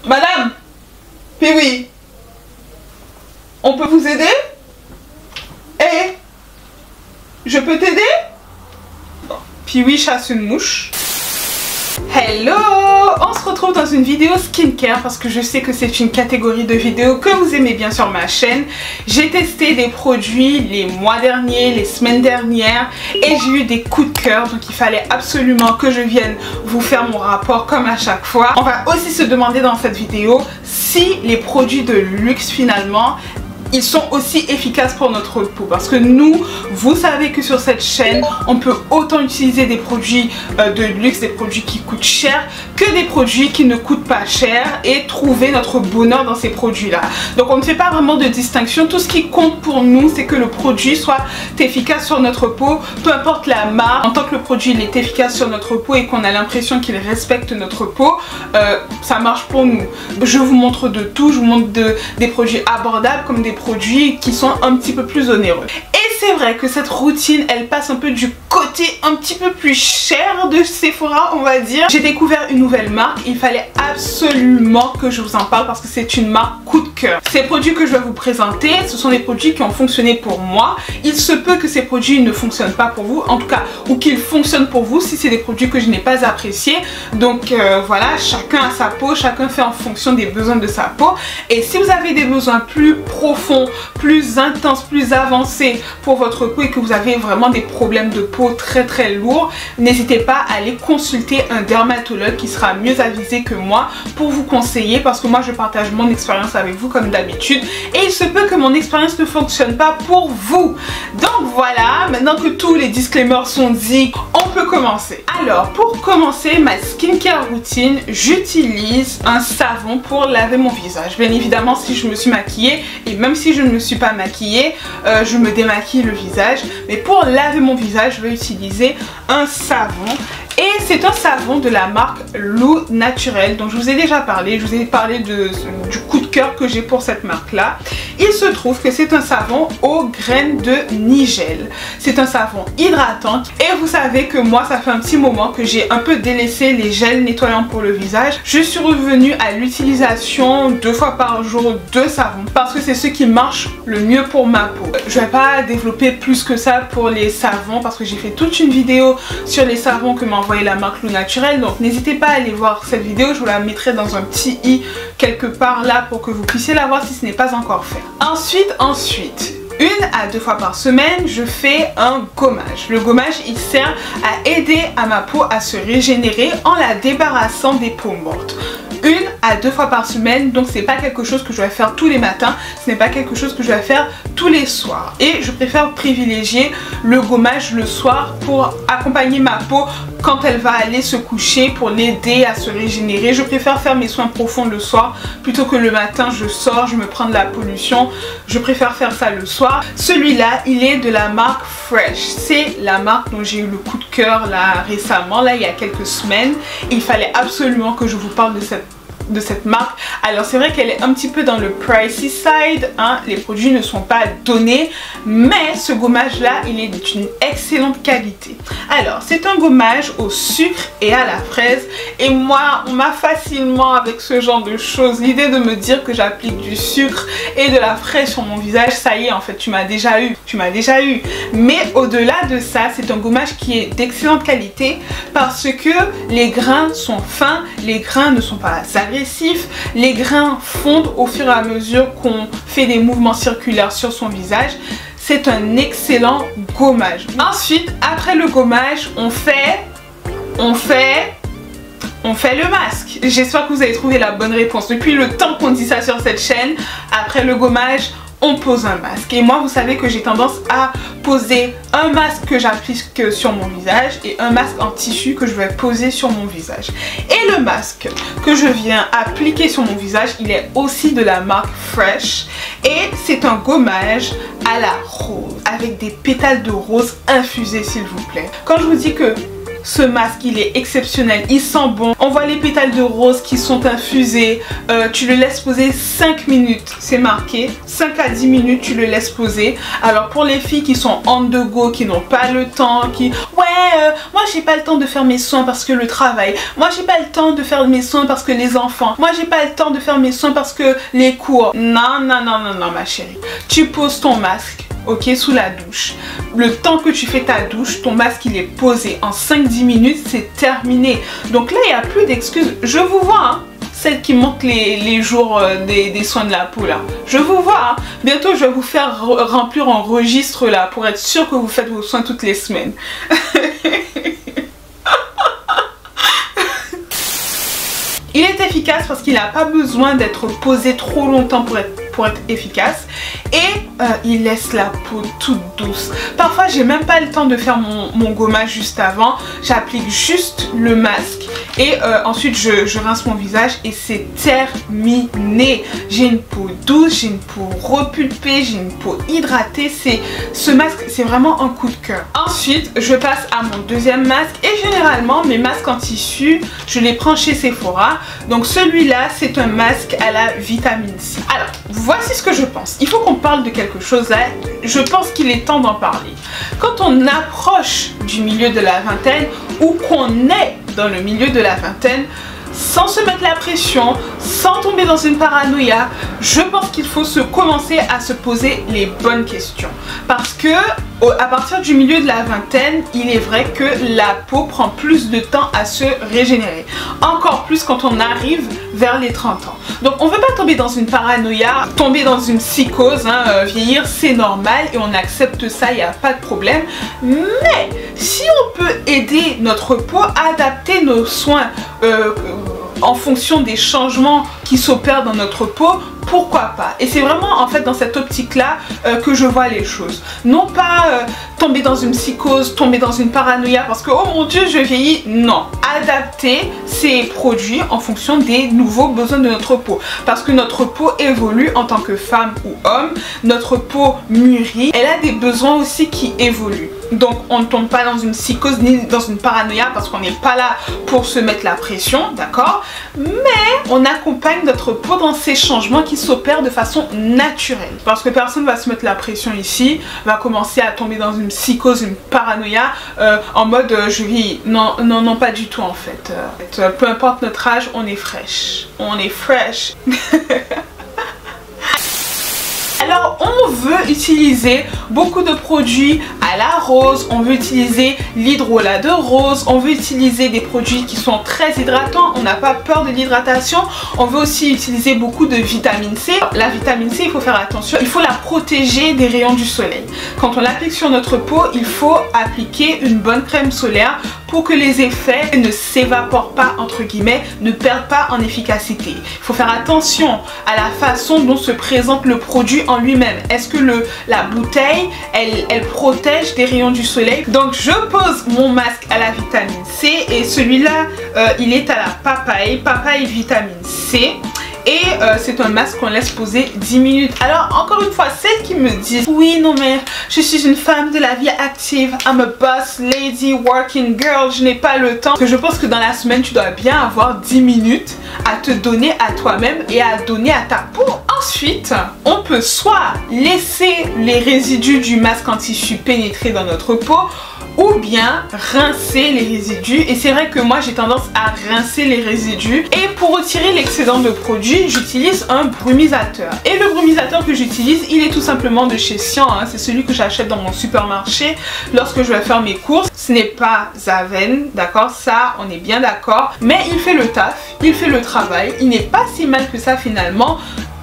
Madame? Puis oui. On peut vous aider? Eh? Je peux t'aider? Puis oui, chasse une mouche. Hello! On se retrouve dans une vidéo skincare parce que je sais que c'est une catégorie de vidéos que vous aimez bien sur ma chaîne. J'ai testé des produits les mois derniers, les semaines dernières et j'ai eu des coups de cœur, donc il fallait absolument que je vienne vous faire mon rapport comme à chaque fois. On va aussi se demander dans cette vidéo si les produits de luxe finalement ils sont aussi efficaces pour notre peau, parce que nous, vous savez que sur cette chaîne on peut autant utiliser des produits de luxe, des produits qui coûtent cher, que des produits qui ne coûtent pas cher, et trouver notre bonheur dans ces produits là. Donc on ne fait pas vraiment de distinction. Tout ce qui compte pour nous, c'est que le produit soit efficace sur notre peau, peu importe la marque. En tant que le produit il est efficace sur notre peau et qu'on a l'impression qu'il respecte notre peau, ça marche pour nous. Je vous montre de tout, je vous montre des produits abordables comme des produits qui sont un petit peu plus onéreux. Et c'est vrai que cette routine elle passe un peu du côté un petit peu plus cher de Sephora, on va dire. J'ai découvert une nouvelle marque, il fallait absolument que je vous en parle parce que c'est une marque coup de cœur. Ces produits que je vais vous présenter, ce sont des produits qui ont fonctionné pour moi. Il se peut que ces produits ne fonctionnent pas pour vous, en tout cas, ou qu'ils fonctionnent pour vous si c'est des produits que je n'ai pas appréciés. Donc voilà, chacun a sa peau, chacun fait en fonction des besoins de sa peau. Et si vous avez des besoins plus profonds, plus intenses, plus avancés pour votre peau et que vous avez vraiment des problèmes de peau très lourds, n'hésitez pas à aller consulter un dermatologue qui sera mieux avisé que moi pour vous conseiller, parce que moi je partage mon expérience avec vous comme d'habitude et il se peut que mon expérience ne fonctionne pas pour vous. Donc voilà, maintenant que tous les disclaimers sont dits, on peut commencer. Alors pour commencer ma skincare routine, j'utilise un savon pour laver mon visage. Bien évidemment si je me suis maquillée, et même si je ne me suis pas maquillée, je me démaquille le visage, mais pour laver mon visage je vais utiliser un savon. Et c'est un savon de la marque L'Eau Naturelle dont je vous ai déjà parlé. Je vous ai parlé du coup de cœur que j'ai pour cette marque là. Il se trouve que c'est un savon aux graines de nigel. C'est un savon hydratant et vous savez que moi ça fait un petit moment que j'ai un peu délaissé les gels nettoyants pour le visage. Je suis revenue à l'utilisation 2 fois par jour de savon parce que c'est ce qui marche le mieux pour ma peau. Je vais pas développer plus que ça pour les savons parce que j'ai fait toute une vidéo sur les savons que m'a envoyé la marque L'Eau Naturelle, donc n'hésitez pas à aller voir cette vidéo, je vous la mettrai dans un petit i quelque part là pour que vous puissiez la voir si ce n'est pas encore fait. Ensuite, 1 à 2 fois par semaine, je fais un gommage. Le gommage, il sert à aider à ma peau à se régénérer en la débarrassant des peaux mortes. 1 à 2 fois par semaine, donc c'est pas quelque chose que je vais faire tous les matins, ce n'est pas quelque chose que je vais faire tous les soirs. Et je préfère privilégier le gommage le soir pour accompagner ma peau quand elle va aller se coucher, pour l'aider à se régénérer. Je préfère faire mes soins profonds le soir plutôt que le matin je sors, je me prends de la pollution. Je préfère faire ça le soir. Celui-là, il est de la marque Fresh. C'est la marque dont j'ai eu le coup de cœur là récemment, là il y a quelques semaines. Il fallait absolument que je vous parle de cette marque. Alors c'est vrai qu'elle est un petit peu dans le pricey side, hein, les produits ne sont pas donnés, mais ce gommage là il est d'une excellente qualité. Alors c'est un gommage au sucre et à la fraise, et moi on m'a facilement avec ce genre de choses, l'idée de me dire que j'applique du sucre et de la fraise sur mon visage, ça y est en fait tu m'as déjà eu, mais au-delà de ça c'est un gommage qui est d'excellente qualité parce que les grains sont fins, les grains ne sont pas agressifs, les grains fondent au fur et à mesure qu'on fait des mouvements circulaires sur son visage. C'est un excellent gommage. Ensuite, après le gommage, on fait le masque. J'espère que vous avez trouvé la bonne réponse. Depuis le temps qu'on dit ça sur cette chaîne, après le gommage, on pose un masque. Et moi, vous savez que j'ai tendance à poser un masque que j'applique sur mon visage et un masque en tissu que je vais poser sur mon visage. Et le masque que je viens appliquer sur mon visage, il est aussi de la marque Fresh. Et c'est un gommage à la rose, avec des pétales de rose infusés s'il vous plaît. Quand je vous dis que Ce masque, il est exceptionnel, il sent bon. On voit les pétales de rose qui sont infusés. Tu le laisses poser 5 minutes, c'est marqué. 5 à 10 minutes, tu le laisses poser. Alors pour les filles qui sont on the go, qui n'ont pas le temps, moi j'ai pas le temps de faire mes soins parce que le travail. Moi j'ai pas le temps de faire mes soins parce que les enfants. Moi j'ai pas le temps de faire mes soins parce que les cours. Non, non, non, non, non ma chérie. Tu poses ton masque. Ok, sous la douche. Le temps que tu fais ta douche, ton masque il est posé. En 5-10 minutes, c'est terminé. Donc là, il n'y a plus d'excuses. Je vous vois, hein, celle qui monte les jours des soins de la peau là. Je vous vois. Hein. Bientôt, je vais vous faire remplir un registre là pour être sûr que vous faites vos soins toutes les semaines. Il est efficace parce qu'il n'a pas besoin d'être posé trop longtemps pour être efficace et il laisse la peau toute douce. Parfois j'ai même pas le temps de faire mon gommage juste avant, j'applique juste le masque et ensuite je rince mon visage et c'est terminé. J'ai une peau douce, j'ai une peau repulpée, j'ai une peau hydratée. Ce masque c'est vraiment un coup de cœur. Ensuite je passe à mon deuxième masque et généralement mes masques en tissu je les prends chez Sephora. Donc celui-là c'est un masque à la vitamine C. Alors voici ce que je pense. Il faut qu'on parle de quelque chose là. Je pense qu'il est temps d'en parler. Quand on approche du milieu de la vingtaine ou qu'on est dans le milieu de la vingtaine, sans se mettre la pression, sans tomber dans une paranoïa, je pense qu'il faut commencer à se poser les bonnes questions. Parce que à partir du milieu de la vingtaine, il est vrai que la peau prend plus de temps à se régénérer. Encore plus quand on arrive vers les 30 ans. Donc on ne veut pas tomber dans une paranoïa, tomber dans une psychose, hein, vieillir c'est normal et on accepte ça, il n'y a pas de problème. Mais si on peut aider notre peau à adapter nos soins en fonction des changements qui s'opèrent dans notre peau, pourquoi pas? Et c'est vraiment en fait dans cette optique là que je vois les choses. Non pas tomber dans une psychose, tomber dans une paranoïa parce que oh mon dieu je vieillis. Non, adapter ces produits en fonction des nouveaux besoins de notre peau. Parce que notre peau évolue en tant que femme ou homme, notre peau mûrit, elle a des besoins aussi qui évoluent. Donc on ne tombe pas dans une psychose ni dans une paranoïa parce qu'on n'est pas là pour se mettre la pression, d'accord? Mais on accompagne notre peau dans ces changements qui s'opèrent de façon naturelle. Parce que personne ne va se mettre la pression ici, va commencer à tomber dans une psychose, une paranoïa en mode je vis. Non, non, non, pas du tout en fait. Peu importe notre âge, on est fraîche. On est fraîche. Alors on veut utiliser beaucoup de produits à la rose, on veut utiliser l'hydrolat de rose, on veut utiliser des produits qui sont très hydratants, on n'a pas peur de l'hydratation, on veut aussi utiliser beaucoup de vitamine C. La vitamine C, il faut faire attention, il faut la protéger des rayons du soleil. Quand on l'applique sur notre peau, il faut appliquer une bonne crème solaire pour que les effets ne s'évaporent pas, entre guillemets, ne perdent pas en efficacité. Il faut faire attention à la façon dont se présente le produit en lui-même. Est-ce que la bouteille, elle protège des rayons du soleil? Donc je pose mon masque à la vitamine C et celui-là, il est à la papaye vitamine C. Et c'est un masque qu'on laisse poser 10 minutes. Alors encore une fois, celles qui me disent oui non mais je suis une femme de la vie active, I'm a boss lady, working girl, je n'ai pas le temps. Parce que je pense que dans la semaine tu dois bien avoir 10 minutes à te donner à toi-même et à donner à ta peau. Ensuite, on peut soit laisser les résidus du masque en tissu pénétrer dans notre peau, ou bien rincer les résidus. Et c'est vrai que moi j'ai tendance à rincer les résidus. Et pour retirer l'excédent de produit, j'utilise un brumisateur. Et le brumisateur que j'utilise, il est tout simplement de chez Sian, hein. C'est celui que j'achète dans mon supermarché lorsque je vais faire mes courses. Ce n'est pas Zaven, d'accord? Ça, on est bien d'accord. Mais il fait le taf, il fait le travail. Il n'est pas si mal que ça finalement.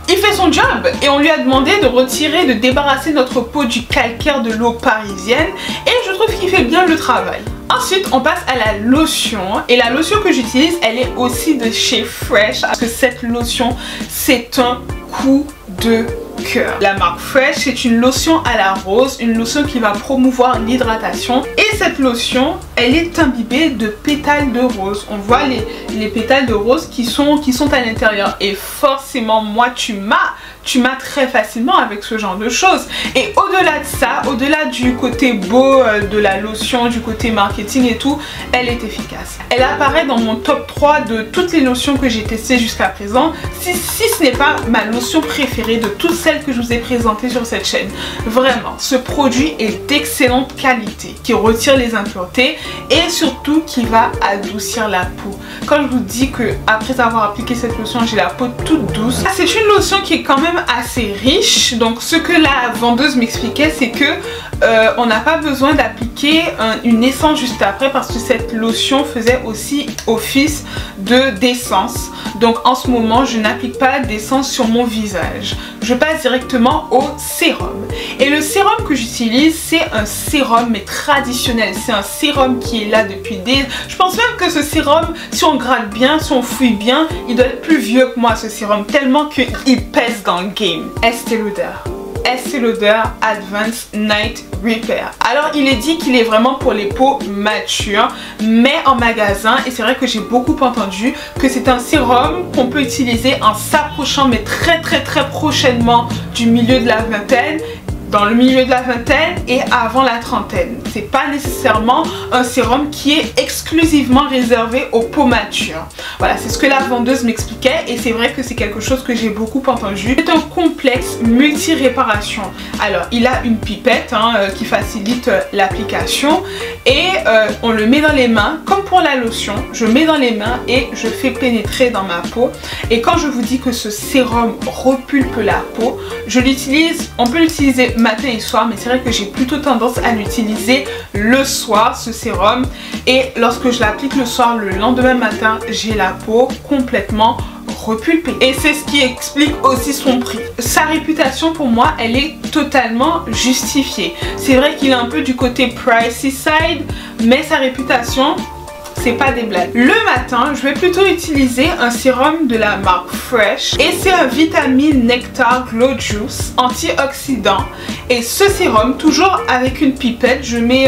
Il fait son job et on lui a demandé de retirer, de débarrasser notre peau du calcaire de l'eau parisienne et je trouve qu'il fait bien le travail. Ensuite, on passe à la lotion et la lotion que j'utilise, elle est aussi de chez Fresh parce que cette lotion, c'est un coup de cœur. La marque Fresh, c'est une lotion à la rose, une lotion qui va promouvoir l'hydratation et cette lotion, elle est imbibée de pétales de rose. On voit les pétales de rose qui sont à l'intérieur et forcément moi tu m'as tu m'as très facilement avec ce genre de choses. Et au-delà de ça, au-delà du côté beau de la lotion, du côté marketing et tout, elle est efficace. Elle apparaît dans mon top 3 de toutes les lotions que j'ai testées jusqu'à présent, si ce n'est pas ma lotion préférée de toutes celles que je vous ai présentées sur cette chaîne. Vraiment, ce produit est d'excellente qualité, qui retire les impuretés et surtout qui va adoucir la peau. Quand je vous dis que après avoir appliqué cette lotion, j'ai la peau toute douce, c'est une lotion qui est quand même assez riche. Donc ce que la vendeuse m'expliquait, c'est que on n'a pas besoin d'appliquer une essence juste après, parce que cette lotion faisait aussi office d'essence. Donc en ce moment, je n'applique pas d'essence sur mon visage. Je passe directement au sérum. Et le sérum que j'utilise, c'est un sérum mais traditionnel. C'est un sérum qui est là depuis des... Je pense même que ce sérum, si on gratte bien, si on fouille bien, il doit être plus vieux que moi, ce sérum, tellement qu'il pèse dans le game. Estée Lauder. Estée Lauder Advanced Night Repair. Alors il est dit qu'il est vraiment pour les peaux matures, mais en magasin, et c'est vrai que j'ai beaucoup entendu que c'est un sérum qu'on peut utiliser en s'approchant, mais très prochainement du milieu de la vingtaine, dans le milieu de la vingtaine et avant la trentaine. C'est pas nécessairement un sérum qui est exclusivement réservé aux peaux matures. Voilà, c'est ce que la vendeuse m'expliquait, et c'est vrai que c'est quelque chose que j'ai beaucoup entendu. C'est un complexe multi-réparation. Alors, il a une pipette qui facilite l'application, et on le met dans les mains, comme pour la lotion. Je mets dans les mains et je fais pénétrer dans ma peau. Et quand je vous dis que ce sérum repulpe la peau, je l'utilise, on peut l'utiliser matin et soir, mais c'est vrai que j'ai plutôt tendance à l'utiliser le soir, ce sérum. Et lorsque je l'applique le soir, le lendemain matin, j'ai la peau complètement repulpée. Et c'est ce qui explique aussi son prix. Sa réputation, pour moi, elle est totalement justifiée. C'est vrai qu'il est un peu du côté pricey side, mais sa réputation, c'est pas des blagues. Le matin, je vais plutôt utiliser un sérum de la marque Fresh, et c'est un vitamine nectar glow juice antioxydant. Et ce sérum, toujours avec une pipette, je mets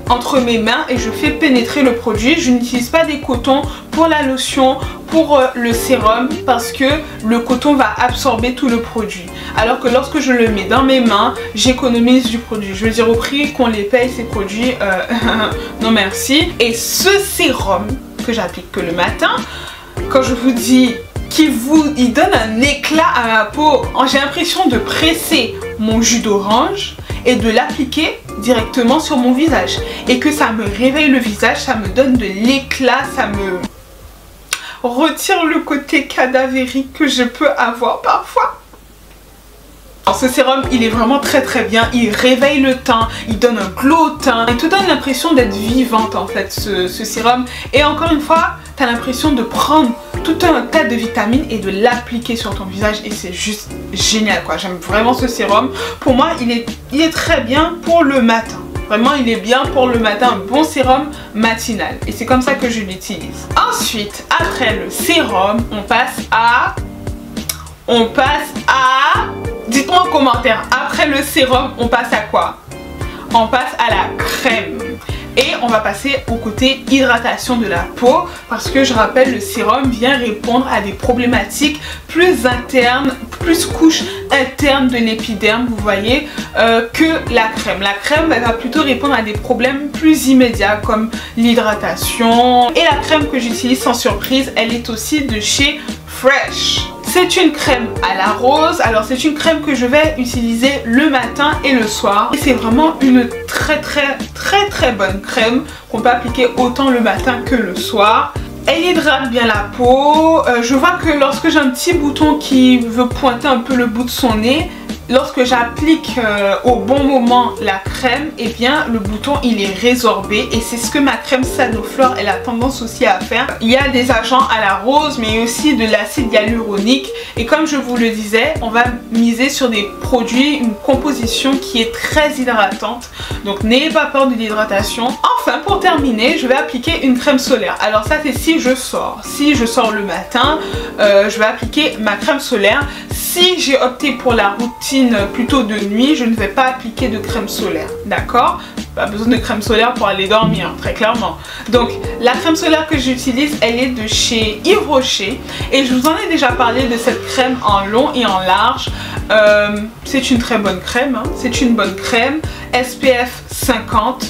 entre mes mains et je fais pénétrer le produit. Je n'utilise pas des cotons pour la lotion, pour le sérum, parce que le coton va absorber tout le produit. Alors que lorsque je le mets dans mes mains, j'économise du produit. Je veux dire, au prix qu'on les paye ces produits, non merci. Et ce sérum que j'applique que le matin, quand je vous dis il donne un éclat à ma peau, j'ai l'impression de presser mon jus d'orange et de l'appliquer directement sur mon visage, et que ça me réveille le visage, ça me donne de l'éclat, ça me retire le côté cadavérique que je peux avoir parfois. Alors, ce sérum, il est vraiment très bien, il réveille le teint, il donne un glow au teint, il te donne l'impression d'être vivante en fait, ce sérum. Et encore une fois, tu as l'impression de prendre tout un tas de vitamines et de l'appliquer sur ton visage, et c'est juste génial quoi. J'aime vraiment ce sérum. Pour moi, il est très bien pour le matin. Vraiment, il est bien pour le matin, un bon sérum matinal. Et c'est comme ça que je l'utilise. Ensuite, après le sérum, on passe à... Dites-moi en commentaire, après le sérum, on passe à quoi? On passe à la crème. Et on va passer au côté hydratation de la peau, parce que je rappelle, le sérum vient répondre à des problématiques plus internes, plus couches internes de l'épiderme, vous voyez, que la crème. La crème, elle va plutôt répondre à des problèmes plus immédiats comme l'hydratation. Et la crème que j'utilise sans surprise, elle est aussi de chez Fresh. C'est une crème à la rose. Alors c'est une crème que je vais utiliser le matin et le soir. Et c'est vraiment une très bonne crème qu'on peut appliquer autant le matin que le soir. Elle hydrate bien la peau. Je vois que lorsque j'ai un petit bouton qui veut pointer un peu le bout de son nez, lorsque j'applique au bon moment la crème, et bien le bouton il est résorbé, et c'est ce que ma crème Sanoflore elle a tendance aussi à faire. Il y a des agents à la rose, mais aussi de l'acide hyaluronique, et comme je vous le disais, on va miser sur des produits, une composition qui est très hydratante, donc n'ayez pas peur de l'hydratation. Enfin, pour terminer, je vais appliquer une crème solaire. Alors ça c'est si je sors le matin, je vais appliquer ma crème solaire. Si j'ai opté pour la routine plutôt de nuit, je ne vais pas appliquer de crème solaire, d'accord? Pas besoin de crème solaire pour aller dormir, très clairement. Donc la crème solaire que j'utilise, elle est de chez Yves Rocher et je vous en ai déjà parlé de cette crème en long et en large. C'est une très bonne crème, hein. C'est une bonne crème, SPF 50.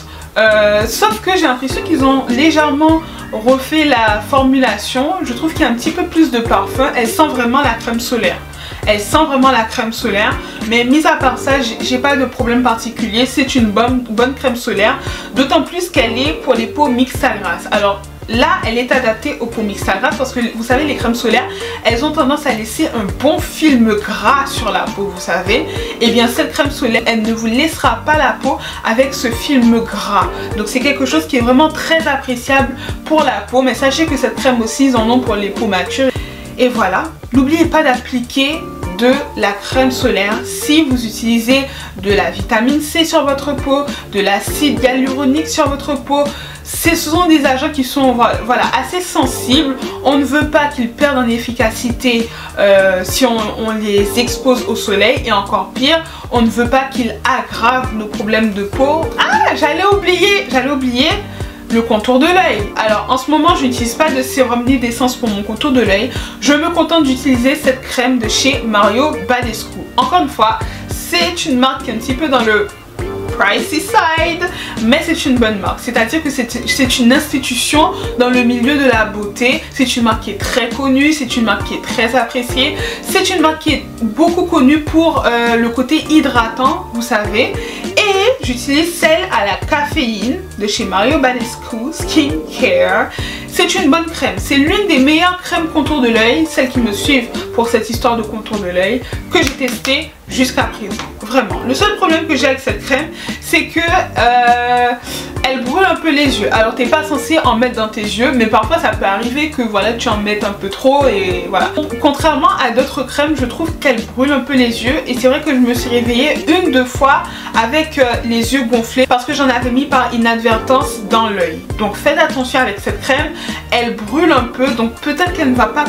Sauf que j'ai l'impression qu'ils ont légèrement refait la formulation. Je trouve qu'il y a un petit peu plus de parfum. Elle sent vraiment la crème solaire. Elle sent vraiment la crème solaire. Mais mis à part ça, j'ai pas de problème particulier. C'est une bonne crème solaire. D'autant plus qu'elle est pour les peaux mixtes à grasse. Alors là, elle est adaptée aux peaux mixtes à grasse parce que vous savez, les crèmes solaires, elles ont tendance à laisser un bon film gras sur la peau, vous savez. Et bien cette crème solaire, elle ne vous laissera pas la peau avec ce film gras. Donc c'est quelque chose qui est vraiment très appréciable pour la peau. Mais sachez que cette crème aussi, ils en ont pour les peaux matures. Et voilà, n'oubliez pas d'appliquer de la crème solaire si vous utilisez de la vitamine C sur votre peau, de l'acide hyaluronique sur votre peau. Ce sont des agents qui sont voilà, assez sensibles. On ne veut pas qu'ils perdent en efficacité si on les expose au soleil. Et encore pire, on ne veut pas qu'ils aggravent nos problèmes de peau. Ah, j'allais oublier le contour de l'œil. Alors en ce moment je n'utilise pas de sérum ni d'essence pour mon contour de l'œil. Je me contente d'utiliser cette crème de chez Mario Badescu. Encore une fois, c'est une marque qui est un petit peu dans le pricey side, mais c'est une bonne marque. C'est-à-dire que c'est une institution dans le milieu de la beauté. C'est une marque qui est très connue, c'est une marque qui est très appréciée. C'est une marque qui est beaucoup connue pour le côté hydratant, vous savez. Et j'utilise celle à la caféine de chez Mario Badescu Skincare. C'est une bonne crème. C'est l'une des meilleures crèmes contour de l'œil, celles qui me suivent pour cette histoire de contour de l'œil, que j'ai testé jusqu'à présent. Vraiment. Le seul problème que j'ai avec cette crème, c'est que elle brûle un peu les yeux. Alors t'es pas censé en mettre dans tes yeux, mais parfois ça peut arriver que voilà, tu en mettes un peu trop et voilà. Contrairement à d'autres crèmes, je trouve qu'elle brûle un peu les yeux et c'est vrai que je me suis réveillée 1-2 fois avec les yeux gonflés parce que j'en avais mis par inadvertance dans l'œil. Donc faites attention avec cette crème, elle brûle un peu, donc peut-être qu'elle ne va pas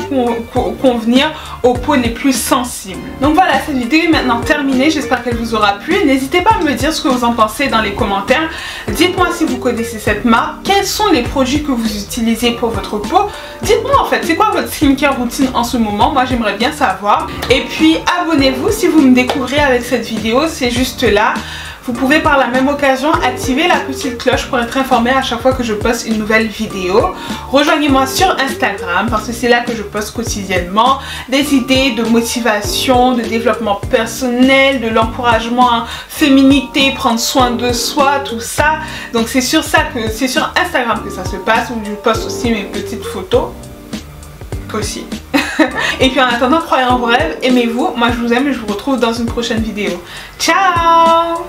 convenir aux peaux les plus sensibles. Donc voilà, cette vidéo est maintenant terminée, j'espère qu'elle vous aura plu. N'hésitez pas à me dire ce que vous en pensez dans les commentaires. Dites-moi si vous connaissez cette marque, quels sont les produits que vous utilisez pour votre peau. Dites-moi en fait, c'est quoi votre skincare routine en ce moment, moi j'aimerais bien savoir. Et puis abonnez-vous si vous me découvrez avec cette vidéo, c'est juste là. Vous pouvez par la même occasion activer la petite cloche pour être informé à chaque fois que je poste une nouvelle vidéo. Rejoignez-moi sur Instagram parce que c'est là que je poste quotidiennement des idées de motivation, de développement personnel, de l'encouragement à féminité, prendre soin de soi, tout ça. Donc c'est sur Instagram que ça se passe où je poste aussi mes petites photos aussi. Et puis en attendant, croyez en vos rêves, aimez-vous. Moi je vous aime et je vous retrouve dans une prochaine vidéo. Ciao!